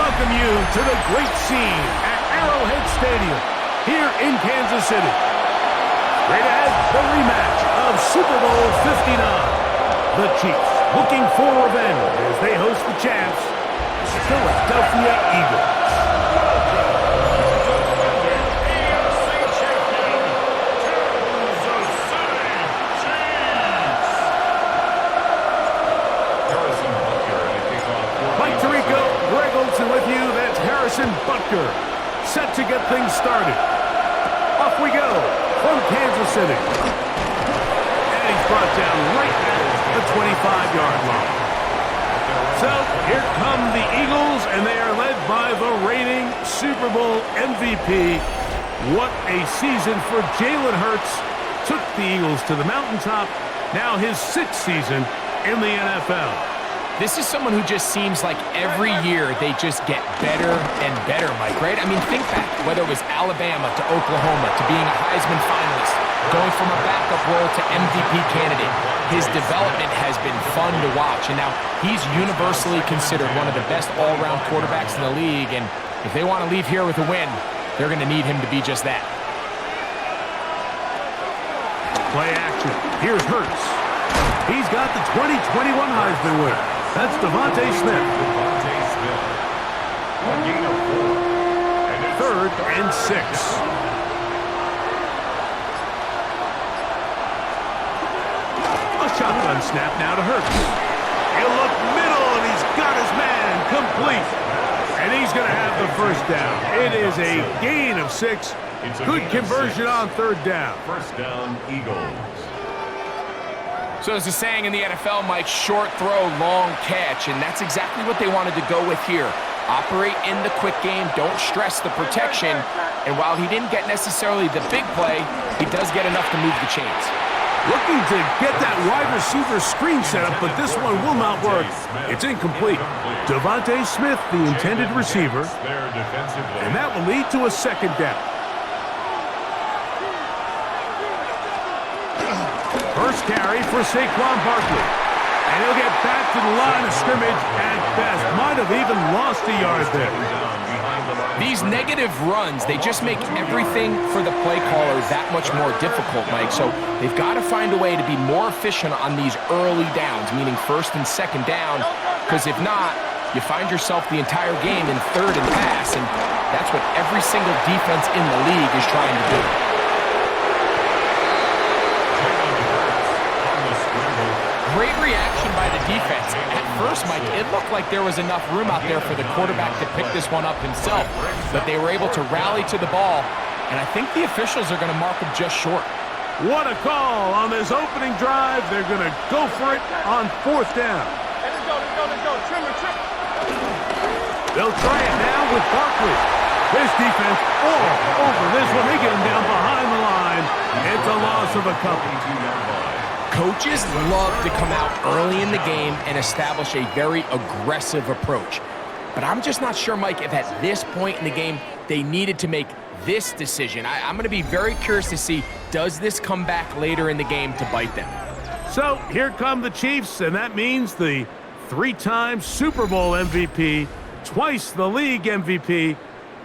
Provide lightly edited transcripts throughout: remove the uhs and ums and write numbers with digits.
welcome you to the great scene at Arrowhead Stadium here in Kansas City. Straight ahead, the rematch of Super Bowl 59. The Chiefs looking for revenge as they host the champs, the Philadelphia Eagles. With you, that's Harrison Butker, set to get things started. Off we go from Kansas City. And he's brought down right at the 25-yard line. So here come the Eagles, and they are led by the reigning Super Bowl MVP. What a season for Jalen Hurts. Took the Eagles to the mountaintop. Now his 6th season in the NFL. This is someone who just seems like every year they just get better and better, Mike, right? I mean, think back, whether it was Alabama to Oklahoma to being a Heisman finalist, going from a backup role to MVP candidate. His development has been fun to watch, and now he's universally considered one of the best all-around quarterbacks in the league, and if they want to leave here with a win, they're going to need him to be just that. Play action. Here's Hurts. He's got the 2021 Heisman winner. That's Devontae Smith. 3rd and 6. A shotgun snap now to Hurts. He'll look middle, and he's got his man complete. And he's going to have the first down. It is a gain of 6. Good conversion on 3rd down. First down, Eagles. So there's a saying in the NFL, Mike, short throw, long catch, and that's exactly what they wanted to go with here. Operate in the quick game, don't stress the protection, and while he didn't get necessarily the big play, he does get enough to move the chains. Looking to get that wide receiver screen set up, but this one will not work. It's incomplete. Devontae Smith, the intended receiver, and that will lead to a 2nd down. First carry for Saquon Barkley. And he'll get back to the line of scrimmage at best. Might have even lost a yard there. These negative runs, they just make everything for the play caller that much more difficult, Mike. So they've got to find a way to be more efficient on these early downs, meaning 1st and 2nd down. Because if not, you find yourself the entire game in 3rd and pass. And that's what every single defense in the league is trying to do. Great reaction by the defense. At first, Mike, it looked like there was enough room out there for the quarterback to pick this one up himself, but they were able to rally to the ball, and I think the officials are going to mark him just short. What a call on this opening drive. They're going to go for it on 4th down. Let's go. Trimmer. They'll try it now with Barkley. This defense all over this one. They get him down behind the line. It's a loss of a couple. Coaches love to come out early in the game and establish a very aggressive approach. But I'm just not sure, Mike, if at this point in the game they needed to make this decision. I'm going to be very curious to see, does this come back later in the game to bite them? So here come the Chiefs, and that means the 3-time Super Bowl MVP, twice the league MVP.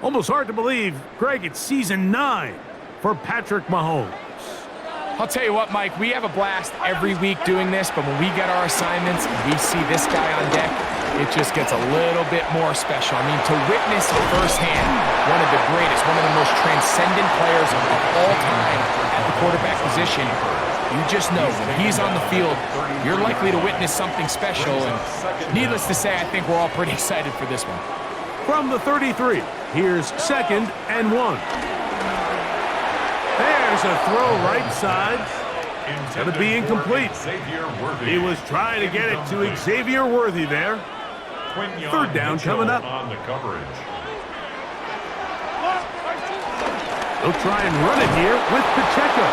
Almost hard to believe, Greg, it's season 9 for Patrick Mahomes. I'll tell you what, Mike, we have a blast every week doing this, but when we get our assignments and we see this guy on deck, it just gets a little bit more special. I mean, to witness firsthand one of the greatest, one of the most transcendent players of all time at the quarterback position, you just know when he's on the field, you're likely to witness something special, and needless to say, I think we're all pretty excited for this one. From the 33, here's 2nd and 1. There's a throw right side. It's going to be incomplete. He was trying to get it to Xavier Worthy there. 3rd down coming up. They'll try and run it here with Pacheco.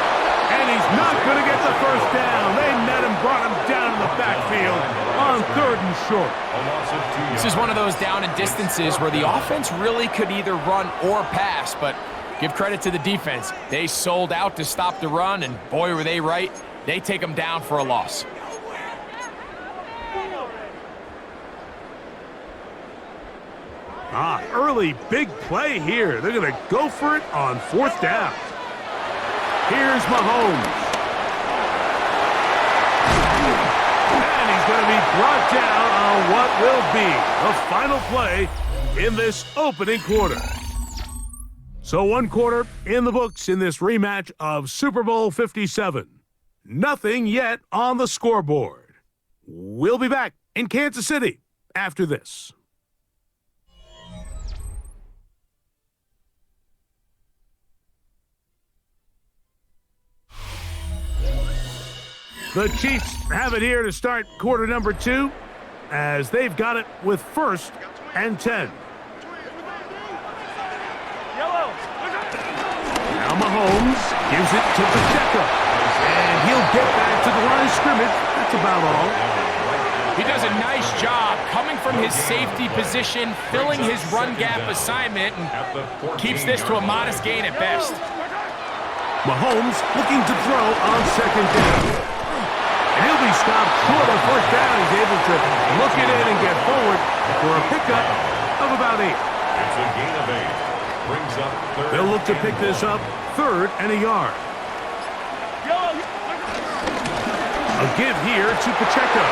And he's not going to get the first down. They met him, brought him down in the backfield on 3rd and short. This is one of those down and distances where the offense really could either run or pass, but give credit to the defense. They sold out to stop the run, and boy, were they right. They take them down for a loss. Early big play here. They're going to go for it on 4th down. Here's Mahomes. And he's going to be brought down on what will be the final play in this opening quarter. So 1 quarter in the books in this rematch of Super Bowl 57. Nothing yet on the scoreboard. We'll be back in Kansas City after this. The Chiefs have it here to start quarter number 2 as they've got it with 1st and 10. Now Mahomes gives it to Pacheco. And he'll get back to the line of scrimmage. That's about all. He does a nice job coming from his safety position, filling his run gap assignment, and keeps this to a modest gain at best. Mahomes looking to throw on 2nd down. And he'll be stopped short of 1st down. He's able to look it in and get forward for a pickup of about 8. It's a gain of 8. Brings up 3rd. They'll look to pick this up 3rd and a yard. A give here to Pacheco.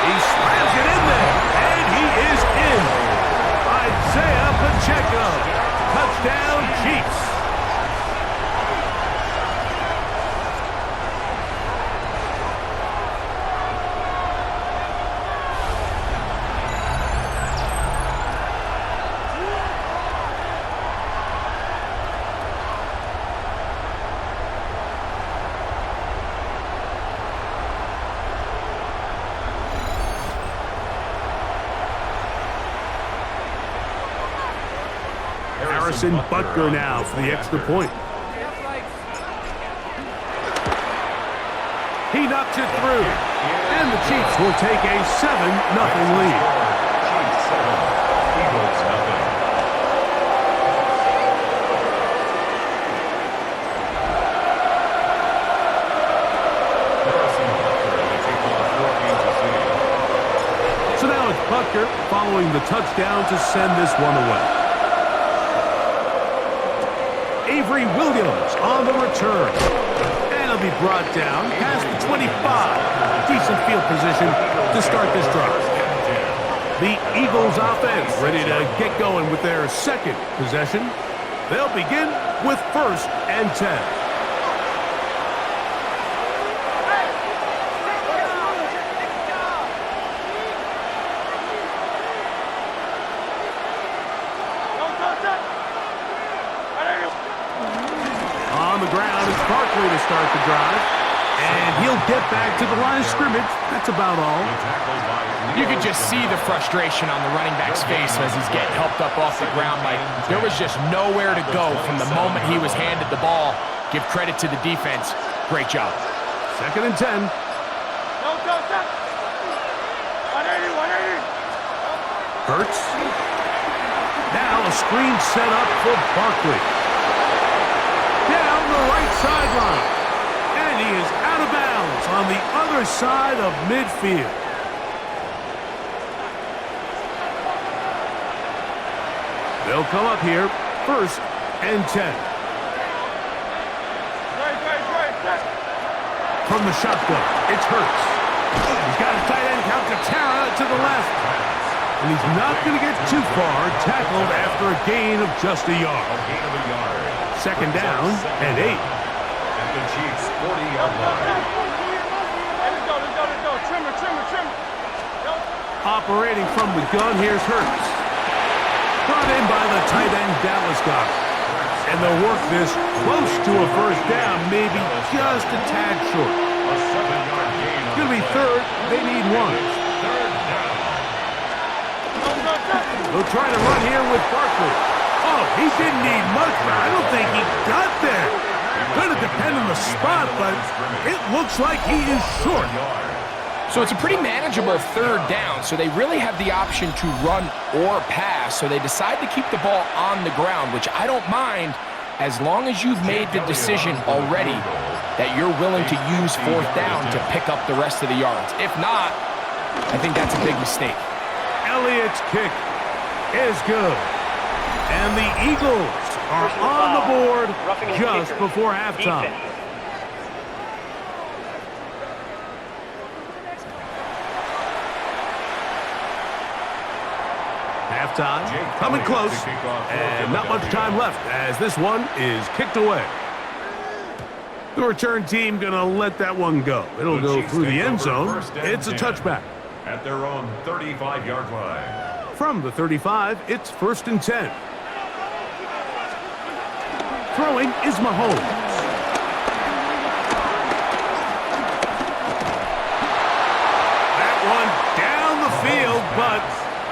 He slams it in there, and he is in. Isaiah Pacheco. Touchdown, Chiefs. Butker now for the extra point. He knocks it through, and the Chiefs will take a 7-0 lead. Chiefs 7, Eagles 0. So now it's Butker following the touchdown to send this one away. Avery Williams on the return. And he'll be brought down past the 25. Decent field position to start this drive. The Eagles offense ready to get going with their 2nd possession. They'll begin with 1st and 10. To start the drive, and he'll get back to the line of scrimmage. That's about all. You could just see the frustration on the running back's face as he's getting helped up off the ground. Mike, there was just nowhere to go from the moment he was handed the ball. Give credit to the defense. Great job. 2nd and 10. Hurts. Now a screen set up for Barkley. Down the right sideline. And he is out of bounds on the other side of midfield. They'll come up here, 1st and 10. From the shotgun, it's Hurts. He's got a tight end count to Tara to the left. And he's not going to get too far, tackled after a gain of just a yard. 2nd down and 8. At the Chiefs' 40-yard line. Trimmer. Operating from the gun, here's Hurts. Brought in by the tight end Dallas guy. And they'll work this close to a 1st down, maybe just a tad short. A 7-yard gain. It's going to be 3rd. They need 1. 3rd down. They'll try to run here with Barkley. Oh, he didn't need much, but I don't think he got there. Going to depend on the spot, but it looks like he is short. So it's a pretty manageable 3rd down, so they really have the option to run or pass, so they decide to keep the ball on the ground, which I don't mind as long as you've made the decision already that you're willing to use 4th down to pick up the rest of the yards. If not, I think that's a big mistake. Elliott's kick. is good. And the Eagles are on the board just before halftime. Halftime, coming close, and not much time left as this one is kicked away. The return team going to let that one go. It'll go through the end zone. It's a touchback. At their own 35-yard line. From the 35, it's 1st and 10. Throwing is Mahomes. That one down the field, but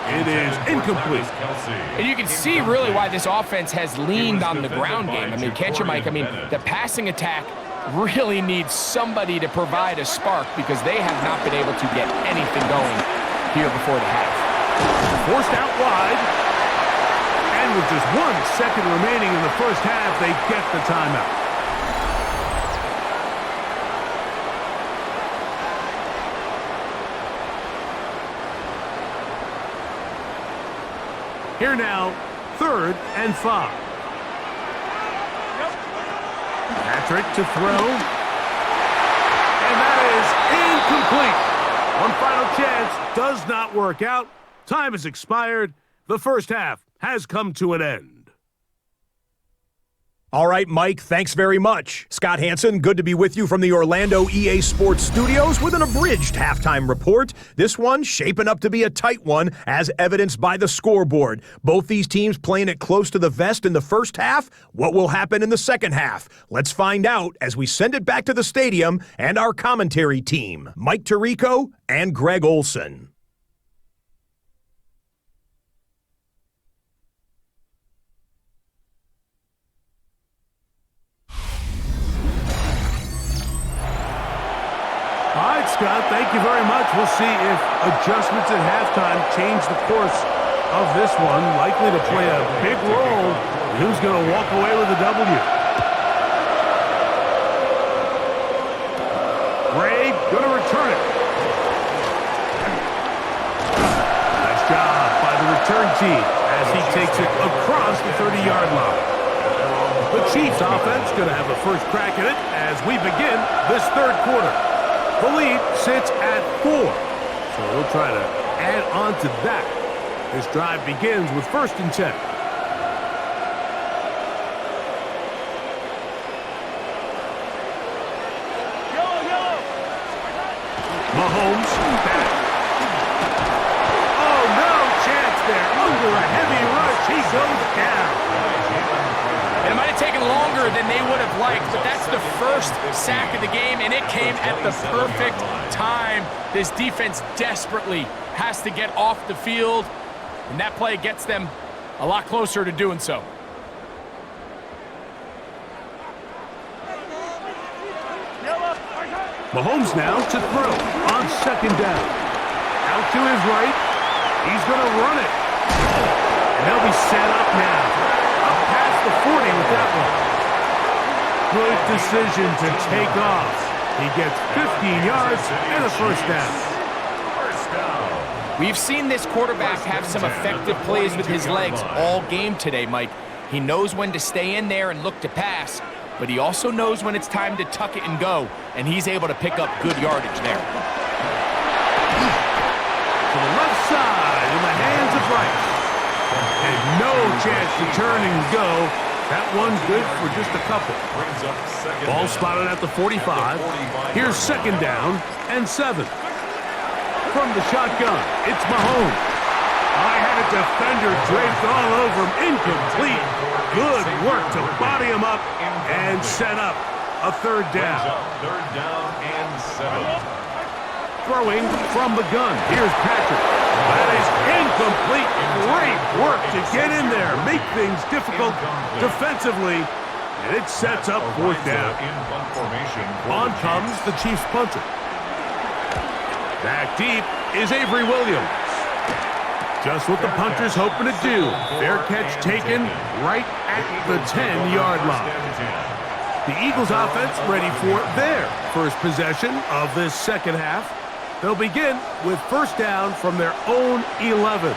it is incomplete. And you can see really why this offense has leaned on the ground game. I mean, can't you, Mike? I mean, the passing attack really needs somebody to provide a spark because they have not been able to get anything going here before the half. Forced out wide. And with just 1 second remaining in the first half, they get the timeout. Here now, 3rd and 5. Patrick to throw. And that is incomplete. One final chance does not work out. Time has expired. The first half has come to an end. All right, Mike, thanks very much. Scott Hanson, good to be with you from the Orlando EA Sports Studios with an abridged halftime report. This one shaping up to be a tight one, as evidenced by the scoreboard. Both these teams playing it close to the vest in the first half. What will happen in the second half? Let's find out as we send it back to the stadium and our commentary team, Mike Tirico and Greg Olson. All right, Scott, thank you very much. We'll see if adjustments at halftime change the course of this one. Likely to play a big role in who's going to walk away with a W. Gray going to return it. Nice job by the return team as he takes it across the 30-yard line. The Chiefs offense going to have a first crack at it as we begin this third quarter. The lead sits at 4, so we'll try to add on to that. This drive begins with 1st and 10. Mahomes back. Oh, no chance there. Under a heavy rush, he goes down. And it might have taken longer than they would have liked, but that's the first sack of the game, and it came at the perfect time. This defense desperately has to get off the field, and that play gets them a lot closer to doing so. Mahomes now to throw on 2nd down. Out to his right. He's going to run it. And they'll be set up now. Up past the 40 with that one. Good decision to take off. He gets 15 yards and a first down. We've seen this quarterback have some effective plays with his legs all game today, Mike. He knows when to stay in there and look to pass, but he also knows when it's time to tuck it and go, and he's able to pick up good yardage there. To the left side in the hands of Rice. And no chance to turn and go. That one's good for just a couple. Ball spotted at the 45. Here's 2nd down and 7. From the shotgun, it's Mahomes. I had a defender draped all over him. Incomplete. Good work to body him up and set up a 3rd down. 3rd down and 7. Throwing from the gun. Here's Patrick. That is incomplete. Great work to get in there. Make things difficult defensively. And it sets up 4th down. On comes the Chiefs punter. Back deep is Avery Williams. Just what the punter's hoping to do. Fair catch taken right at the 10-yard line. The Eagles offense ready for their first possession of this second half. They'll begin with 1st down from their own 11.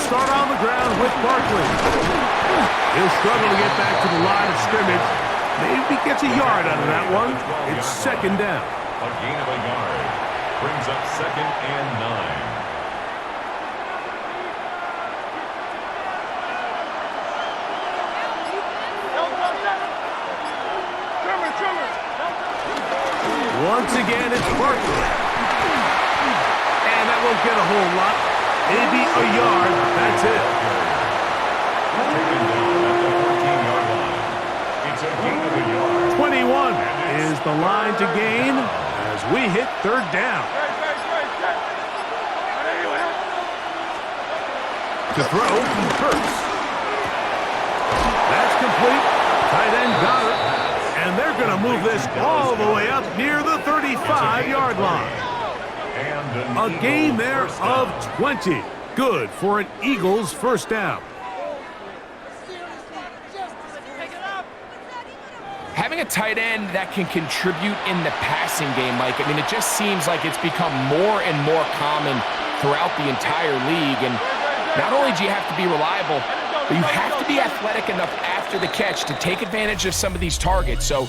start on the ground with Barkley. He'll struggle to get back to the line of scrimmage. Maybe gets a yard out of that one. It's second down. A gain of a yard. Brings up 2nd and 9. Once again, it's Barkley. And that won't get a whole lot. Maybe a yard. That's it. Taken down at the 14-yard line. It's a gain of a yard. 21 is the line to gain as we hit third down. To throw, Hurts. That's complete. Tight end got it. And they're going to move this all the way up near the 35-yard line. A gain there of 20. Good for an Eagles first down. Having a tight end that can contribute in the passing game, Mike, I mean, it just seems like it's become more and more common throughout the entire league. And not only do you have to be reliable, but you have to be athletic enough after the catch to take advantage of some of these targets. So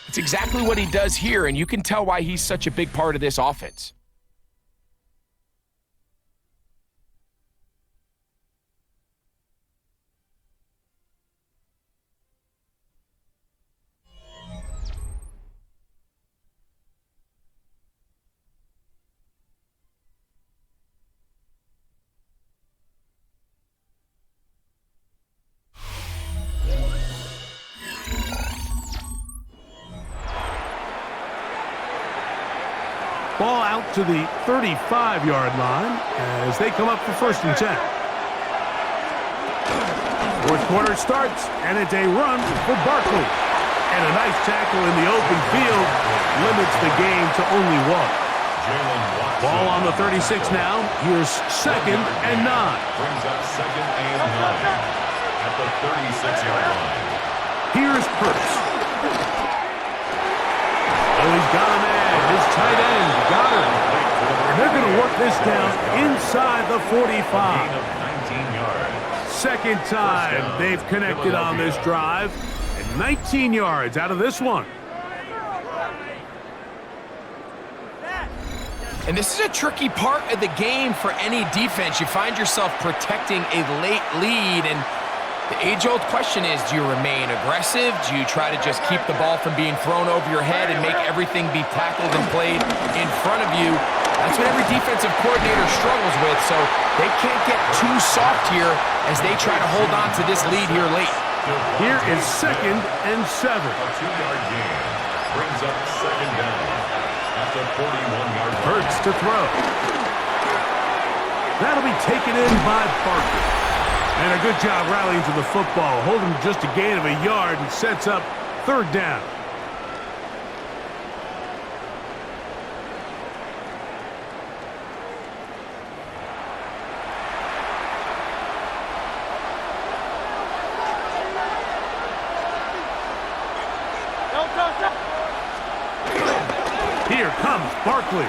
it's exactly what he does here, and you can tell why he's such a big part of this offense. Ball out to the 35-yard line as they come up for 1st and 10. Fourth quarter starts, and it's a run for Barkley. And a nice tackle in the open field limits the game to only 1. Ball on the 36 now. Here's 2nd and 9. Brings up 2nd and 9 at the 36-yard line. Here's Hurts. Oh, he's got a man. His tight end got him. And they're going to work this down inside the 45. 19 yards. Second time they've connected on this drive. And 19 yards out of this one. And this is a tricky part of the game for any defense. You find yourself protecting a late lead, and the age-old question is, do you remain aggressive? Do you try to just keep the ball from being thrown over your head and make everything be tackled and played in front of you? That's what every defensive coordinator struggles with, so they can't get too soft here as they try to hold on to this lead here late. Here is 2nd and 7. A 2-yard gain. Brings up 2nd down at the 41-yard line. Hurts to throw. That'll be taken in by Barkley. And a good job rallying to the football, holding just a gain of a yard and sets up third down. Here comes Barkley.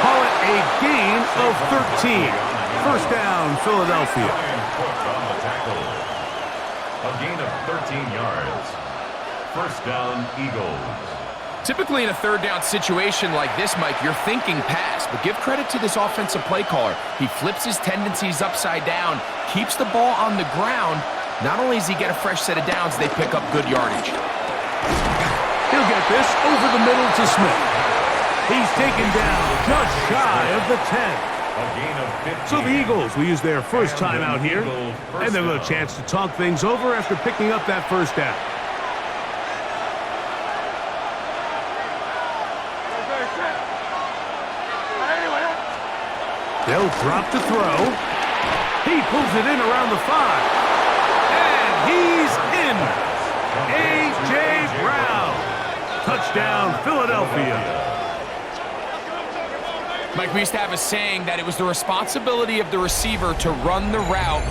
Call it a gain of 13. First down, Philadelphia. On the tackle. A gain of 13 yards. First down, Eagles. Typically in a third down situation like this, Mike, you're thinking pass, but give credit to this offensive play caller. He flips his tendencies upside down, keeps the ball on the ground. Not only does he get a fresh set of downs, they pick up good yardage. He'll get this over the middle to Smith. He's taken down just shy of the 10. A gain of 15. So the Eagles will use their first time out here, and they'll have a chance to talk things over after picking up that first down. They'll drop to throw. He pulls it in around the 5. And he's in. A.J. Brown. Touchdown, Philadelphia. Mike, we used to have a saying that it was the responsibility of the receiver to run the route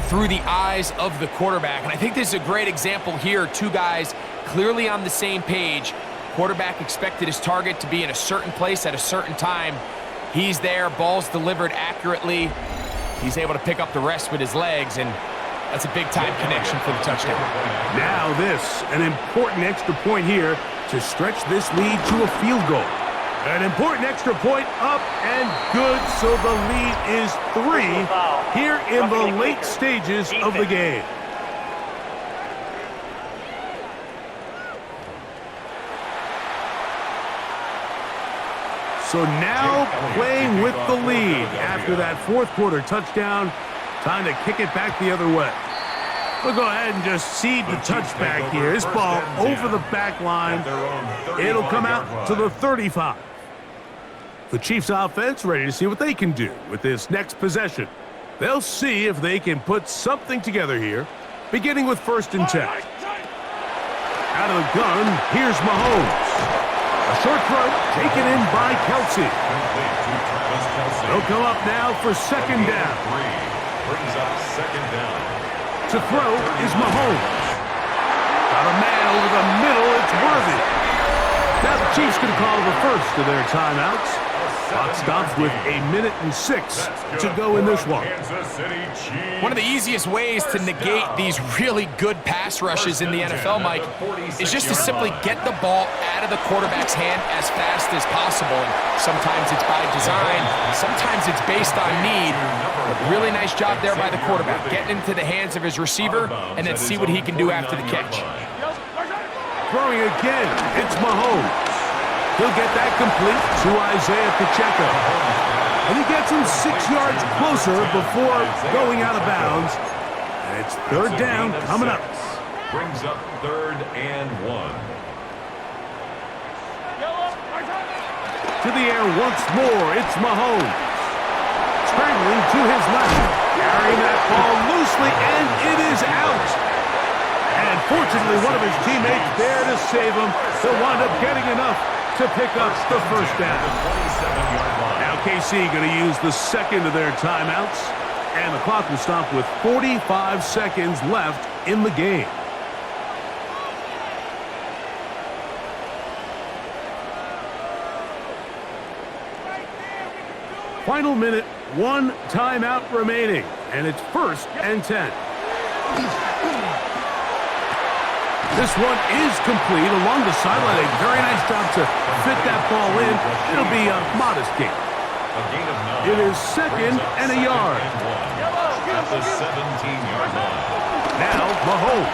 through the eyes of the quarterback. And I think this is a great example here. Two guys clearly on the same page. Quarterback expected his target to be in a certain place at a certain time. He's there, ball's delivered accurately. He's able to pick up the rest with his legs, and that's a big-time connection for the touchdown. Now this, an important extra point here to stretch this lead to a field goal. An important extra point up and good, so the lead is 3 here in the late stages of the game. So now playing with the lead after that fourth quarter touchdown. Time to kick it back the other way. We'll go ahead and just cede the touchback here. This ball over the back line. It'll come out to the 35. The Chiefs offense ready to see what they can do with this next possession. They'll see if they can put something together here, beginning with 1st and 10. Out of the gun, here's Mahomes. A short throw taken in by Kelsey. They'll come up now for 2nd down. Brings up 2nd down. To throw is Mahomes. Got a man over the middle. It's Worthy. Now the Chiefs going to call the first of their timeouts. Clock stops with 1:06 to go in this one. One of the easiest ways to negate these really good pass rushes in the NFL, Mike, is just to simply get the ball out of the quarterback's hand as fast as possible. And sometimes it's by design, sometimes it's based on need. But really nice job there by the quarterback, getting into the hands of his receiver and then see what he can do after the catch. Throwing again, it's Mahomes. He'll get that complete to Isaiah Pacheco. And he gets him 6 yards closer before going out of bounds. And it's 3rd down coming up. Brings up 3rd and 1. To the air once more, it's Mahomes. Scrambling to his left, carrying that ball loosely, and it is out. And fortunately, one of his teammates there to save him. He'll wind up getting enough to pick up the 1st down. Now KC going to use the 2nd of their timeouts, and the clock will stop with 45 seconds left in the game. Final minute, 1 timeout remaining, and it's 1st and 10. This one is complete along the sideline. A very nice job to fit that ball in. It'll be a modest gain. It is 2nd and a yard. At the 17-yard line. Now Mahomes.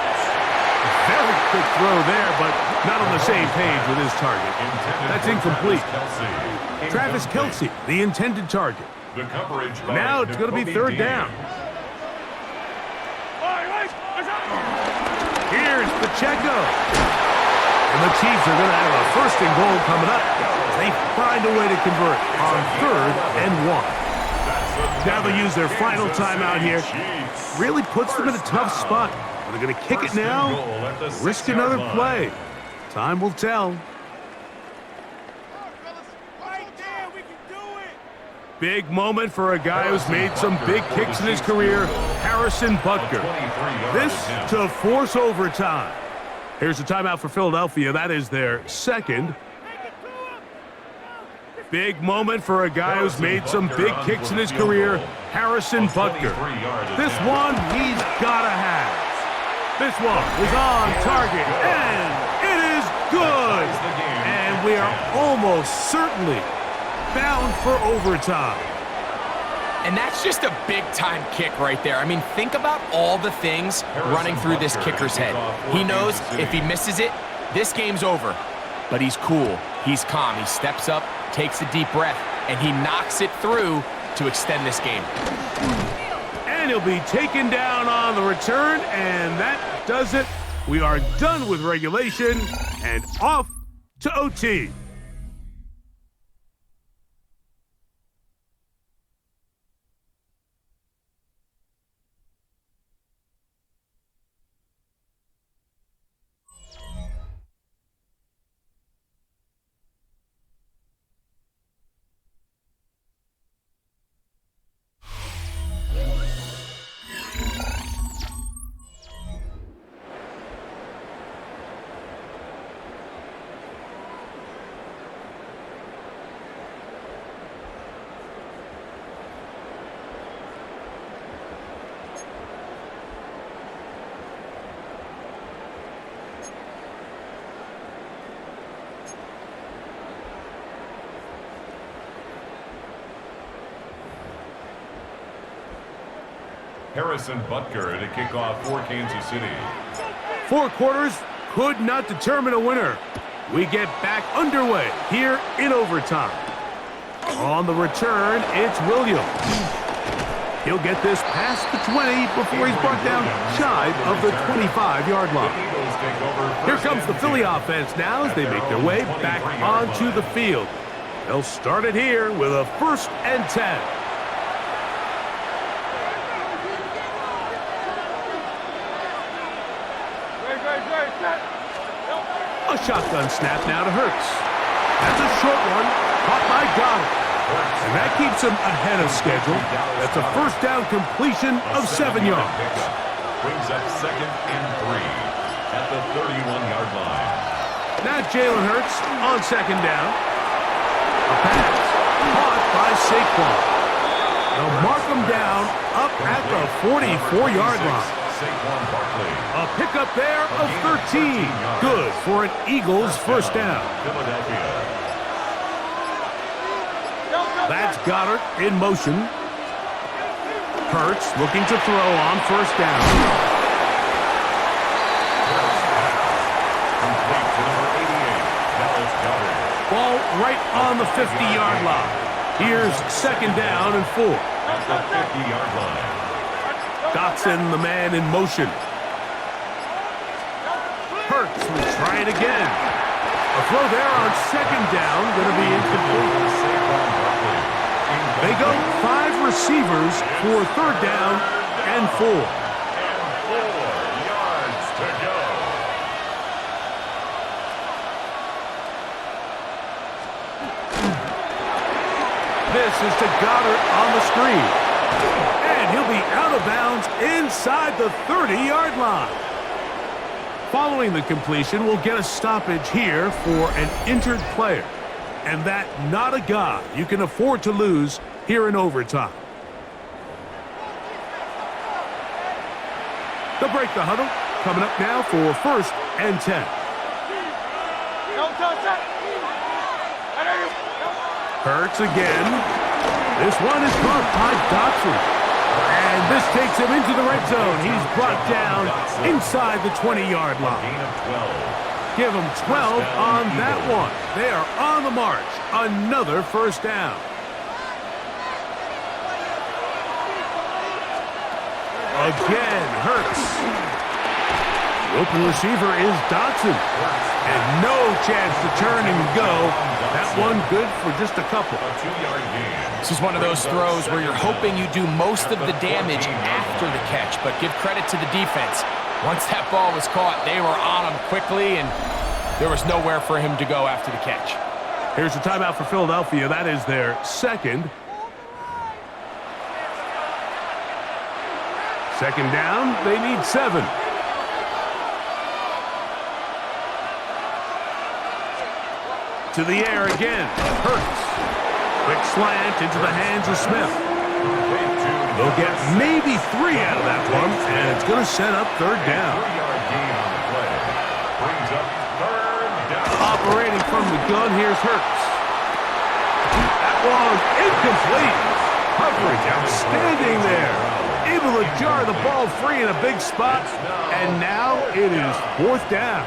Very quick throw there, but not on the same page with his target. That's incomplete. Travis Kelce, the intended target. The coverage by Now it's going to be 3rd down. Here's Pacheco. And the Chiefs are going to have a 1st and goal coming up. They find a way to convert on 3rd and 1. Now they'll use their final timeout here. Really puts them in a tough spot. Are they going to kick it now? Risk another play. Time will tell. Big moment for a guy who's made some big kicks in his career, Harrison Butker. This to force overtime. Here's a timeout for Philadelphia. That is their 2nd. Big moment for a guy who's made some big kicks in his career, Harrison Butker. This one he's got to have. This one is on target, and it is good. And we are almost certainly bound for overtime. And that's just a big-time kick right there. I mean, think about all the things running through this kicker's head. He knows if he misses it, this game's over. But he's cool. He's calm. He steps up, takes a deep breath, and he knocks it through to extend this game. And he'll be taken down on the return, and that does it. We are done with regulation and off to OT. Harrison Butker to kick off for Kansas City. 4 quarters could not determine a winner. We get back underway here in overtime. On the return, it's Williams. He'll get this past the 20 before he's brought down shy of the 25-yard line. Here comes the Philly offense now as they make their way back onto the field. They'll start it here with a 1st and 10. A shotgun snap now to Hurts. That's a short one, caught by Goddard. And that keeps him ahead of schedule. That's a 1st down completion of 7 yards. Brings up 2nd and 3 at the 31-yard line. Now Jalen Hurts on 2nd down. A pass caught by Saquon. They'll mark him down up at the 44-yard line. A pickup there of 13. Good for an Eagles 1st down. That's Goddard in motion. Hurts looking to throw on 1st down. Ball right on the 50-yard line. Here's 2nd down and 4. At the 50-yard line. Dotson, the man in motion. Hurts will try it again. A throw there on 2nd down, going to be incomplete. They go 5 receivers for 3rd down and 4. And 4 yards to go. This is to Goddard on the screen. And he'll be out of bounds inside the 30-yard line. Following the completion, we'll get a stoppage here for an injured player. And that not a guy you can afford to lose here in overtime. They'll break the huddle. Coming up now for 1st and 10. Hurts again. This one is caught by Dotson. And this takes him into the red zone. He's brought down inside the 20-yard line. Give him 12 on that one. They are on the march. Another 1st down. Again, Hurts. The open receiver is Dotson. And no chance to turn and go. That one good for just a couple. This is one of those throws where you're hoping you do most of the damage after the catch, but give credit to the defense. Once that ball was caught, they were on him quickly, and there was nowhere for him to go after the catch. Here's the timeout for Philadelphia. That is their 2nd. 2nd down, they need 7. To the air again. Hurts. Quick slant into the hands of Smith. They'll get maybe 3 out of that one, and it's going to set up 3rd down. Operating from the gun, here's Hurts. That one incomplete. Coverage outstanding there. Able to jar the ball free in a big spot, and now it is 4th down.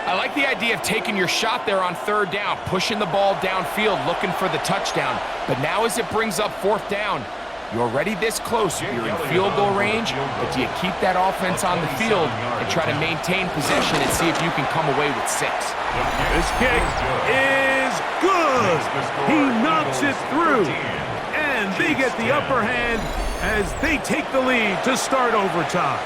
I like the idea of taking your shot there on 3rd down, pushing the ball downfield, looking for the touchdown. But now as it brings up 4th down, you're already this close. You're in field goal range, but do you keep that offense on the field and try to maintain possession and see if you can come away with 6? This kick is good. He knocks it through. And they get the upper hand as they take the lead to start overtime.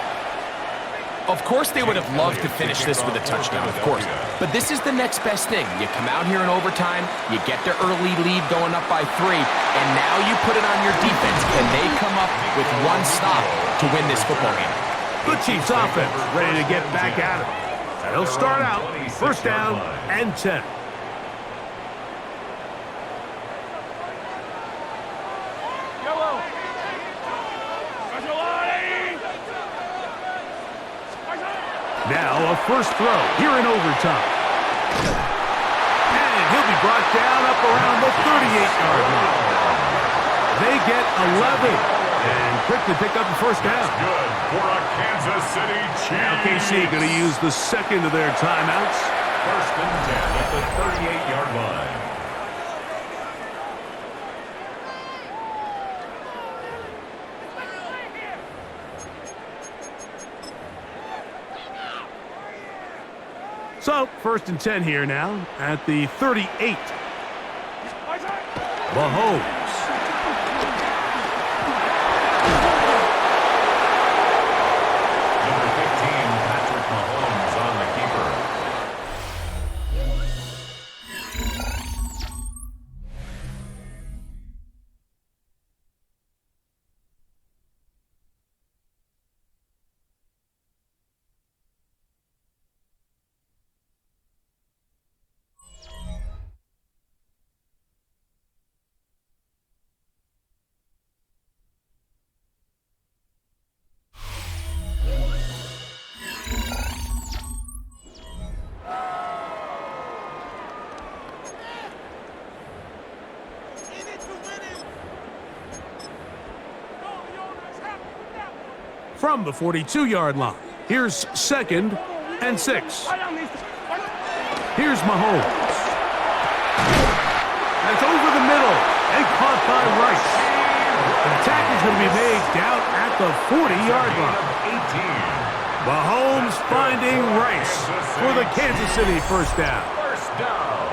Of course they would have loved to finish this with a touchdown, of course. But this is the next best thing. You come out here in overtime, you get the early lead going up by 3, and now you put it on your defense. Can they come up with 1 stop to win this football game? The Chiefs offense ready to get back at it. They'll start out 1st down and 10. Now a 1st throw here in overtime. And he'll be brought down up around the 38-yard line. They get 11. And quickly pick up the first down. That's good for a Kansas City Now Chiefs. KC going to use the second of their timeouts. First and 10 at the 38-yard line. So, first and 10 here now at the 38. Mahomes. Number 15, Patrick Mahomes on the keeper. From the 42-yard line, here's second and 6. Here's Mahomes. That's over the middle and caught by Rice. An attack is going to be made down at the 40-yard line. 18. Mahomes finding Rice for the Kansas City first down. First down.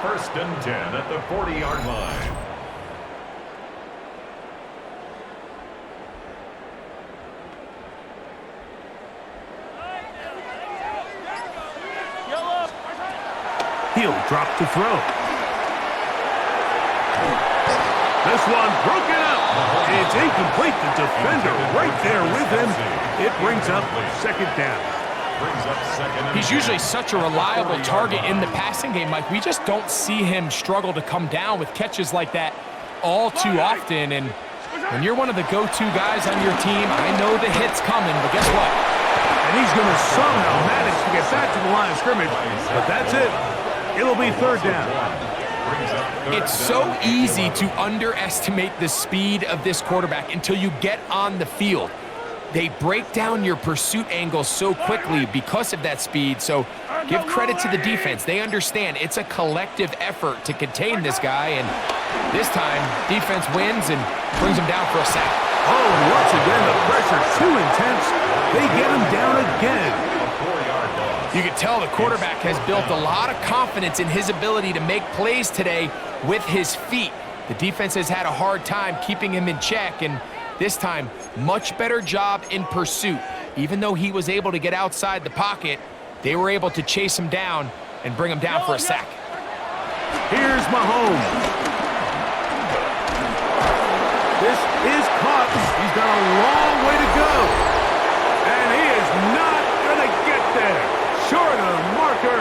First and 10 at the 40-yard line. He'll drop to throw. This one broken up. It's incomplete. The defender right there with him. It brings up second down. He's usually such a reliable target in the passing game, Mike. We just don't see him struggle to come down with catches like that all too often. And when you're one of the go-to guys on your team, I know the hit's coming, but guess what? And he's going to somehow manage to get back to the line of scrimmage, but that's it. It'll be third down. It's so easy to underestimate the speed of this quarterback until you get on the field. They break down your pursuit angles so quickly because of that speed, so give credit to the defense. They understand it's a collective effort to contain this guy, and this time, defense wins and brings him down for a sack. Oh, and once again, the pressure too intense. They get him down again. You can tell the quarterback has built a lot of confidence in his ability to make plays today with his feet. The defense has had a hard time keeping him in check, and this time, much better job in pursuit. Even though he was able to get outside the pocket, they were able to chase him down and bring him down for a sack. Here's Mahomes. This is caught. He's got a long way to go. And he is not going to get there. Short of the marker.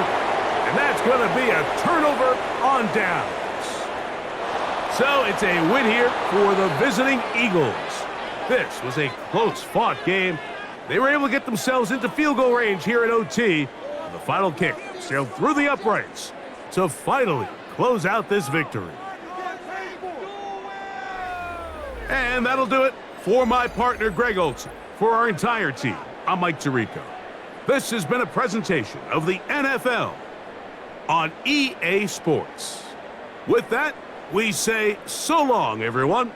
And that's going to be a turnover on downs. So it's a win here for the visiting Eagles. This was a close-fought game. They were able to get themselves into field goal range here at OT. And the final kick sailed through the uprights to finally close out this victory. And that'll do it for my partner, Greg Olson. For our entire team, I'm Mike Tirico. This has been a presentation of the NFL on EA Sports. With that, we say so long, everyone.